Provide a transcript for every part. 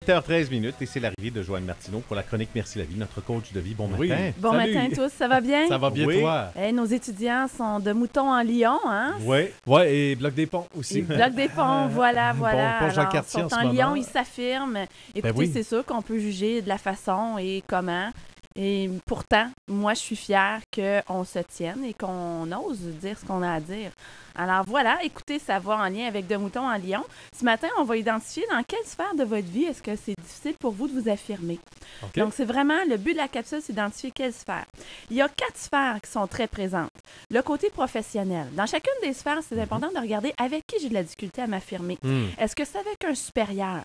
8h13 et c'est l'arrivée de Joanne Martineau pour la chronique Merci la vie, notre coach de vie. Bon matin. Bon Salut. matin à tous, ça va bien? Ça va bien, toi? Hey, nos étudiants sont de moutons en Lyon, hein? Oui, ouais, et Bloc des Ponts aussi. Ils bloquent des ponts, voilà. Bon, pas Jean Alors, Cartier ils en sont ce en moment. Lyon, ils s'affirment. Écoutez, oui. c'est sûr qu'on peut juger de la façon et comment. Et pourtant, moi, je suis fière qu'on se tienne et qu'on ose dire ce qu'on a à dire. Alors voilà, écoutez, ça va en lien avec De Moutons en Lyon. Ce matin, on va identifier dans quelle sphère de votre vie est-ce que c'est difficile pour vous de vous affirmer. Okay. Donc, c'est vraiment le but de la capsule, c'est d'identifier quelle sphère. Il y a 4 sphères qui sont très présentes. Le côté professionnel. Dans chacune des sphères, c'est important de regarder avec qui j'ai de la difficulté à m'affirmer. Est-ce que c'est avec un supérieur?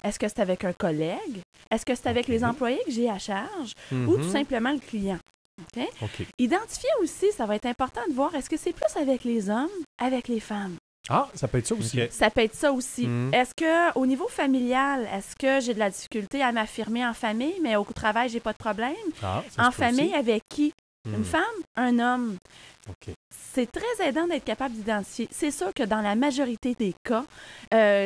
Est-ce que c'est avec un collègue? Est-ce que c'est avec les employés que j'ai à charge? Ou tout simplement le client? OK? Identifier aussi, ça va être important de voir, est-ce que c'est plus avec les hommes, avec les femmes? Ah, ça peut être ça aussi. Okay. Ça peut être ça aussi. Est-ce que, au niveau familial, est-ce que j'ai de la difficulté à m'affirmer en famille, mais au travail, j'ai pas de problème? Ah, ça En famille, avec qui? Une femme? Un homme? OK. C'est très aidant d'être capable d'identifier. C'est sûr que dans la majorité des cas,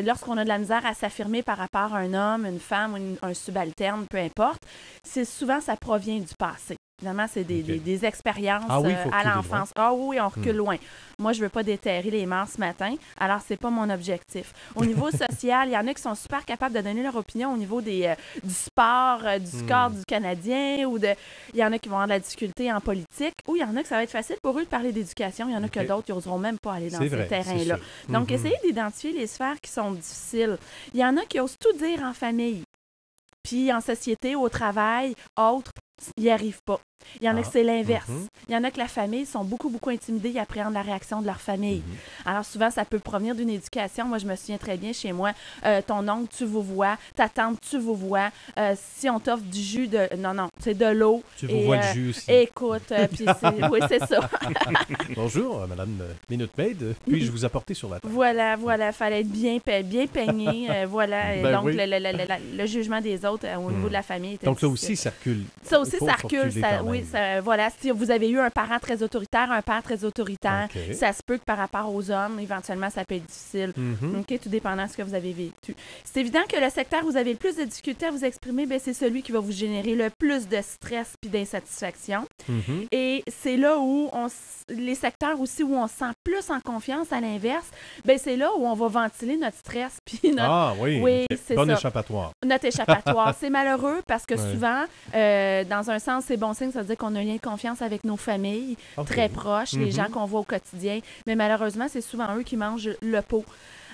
lorsqu'on a de la misère à s'affirmer par rapport à un homme, une femme ou un subalterne, peu importe, c'est souvent ça provient du passé. Évidemment, c'est des expériences à l'enfance. Ah oui, on recule loin. Moi, je ne veux pas déterrer les morts ce matin, alors c'est pas mon objectif. Au niveau social, il y en a qui sont super capables de donner leur opinion au niveau du sport, du score du Canadien, il y en a qui vont avoir de la difficulté en politique, ou il y en a que ça va être facile pour eux de parler d'éducation, il y en a que d'autres qui n'oseront même pas aller dans ces terrains-là. Donc, essayez d'identifier les sphères qui sont difficiles. Il y en a qui osent tout dire en famille, puis en société, au travail, autres, ils n'y arrivent pas. Il y en a que c'est l'inverse. Il y en a que la famille sont beaucoup intimidés, ils appréhendent la réaction de leur famille. Alors souvent, ça peut provenir d'une éducation. Moi, je me souviens très bien chez moi, ton oncle, tu vous vois, ta tante, tu vous vois. Si on t'offre du jus de... Non, c'est de l'eau. Tu vous vois le jus aussi. Écoute, puis oui, c'est ça. Bonjour, Madame Minute Maid. Puis-je vous apporter sur la table? Voilà. Fallait être bien peigné. Voilà. Ben donc, oui. le jugement des autres au niveau de la famille était Donc là difficile. aussi, ça recule. Ça aussi, ça recule. Oui, Voilà. Si vous avez eu un parent très autoritaire, un père très autoritaire, ça se peut que par rapport aux hommes, éventuellement, ça peut être difficile. OK, tout dépendant de ce que vous avez vécu. C'est évident que le secteur où vous avez le plus de difficultés à vous exprimer, bien, c'est celui qui va vous générer le plus de stress puis d'insatisfaction. Et c'est là où les secteurs aussi où on se sent plus en confiance, à l'inverse, bien, c'est là où on va ventiler notre stress puis notre... Ah oui, oui, c'est bon ça. échappatoire. Notre échappatoire. C'est malheureux parce que souvent, dans un sens, c'est bon signe, ça veut dire qu'on a un lien de confiance avec nos familles très proches, les gens qu'on voit au quotidien. Mais malheureusement, c'est souvent eux qui mangent le pot.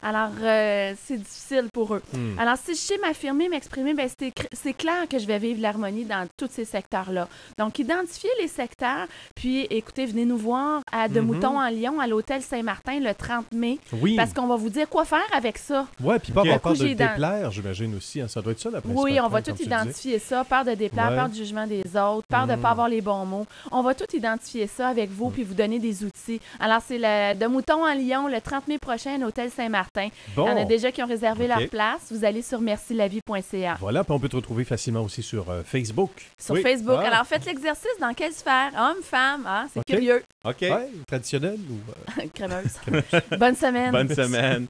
Alors, c'est difficile pour eux. Alors, si je sais m'affirmer, m'exprimer, bien, c'est clair que je vais vivre l'harmonie dans tous ces secteurs-là. Donc, identifiez les secteurs, puis écoutez, venez nous voir à De Moutons en Lyon, à l'hôtel Saint-Martin, le 30 mai, parce qu'on va vous dire quoi faire avec ça. Oui, puis pas avoir peur de j'ai déplaire, j'imagine aussi. Hein, ça doit être ça, la principale Oui, on va crainte, tout comme tu identifier ça, peur de déplaire, peur du jugement des autres, peur de ne pas avoir les bons mots. On va tout identifier ça avec vous, puis vous donner des outils. Alors, c'est De Moutons en Lyon, le 30 mai prochain, à l'hôtel Saint-Martin. Bon. Il y en a déjà qui ont réservé leur place. Vous allez sur mercilavie.ca. Voilà, puis on peut te retrouver facilement aussi sur Facebook. Sur Facebook. Alors, faites l'exercice dans quelle sphère? Homme, femme, c'est curieux. OK. Ouais, traditionnel ou... Crémeuse. Bonne semaine. Bonne semaine.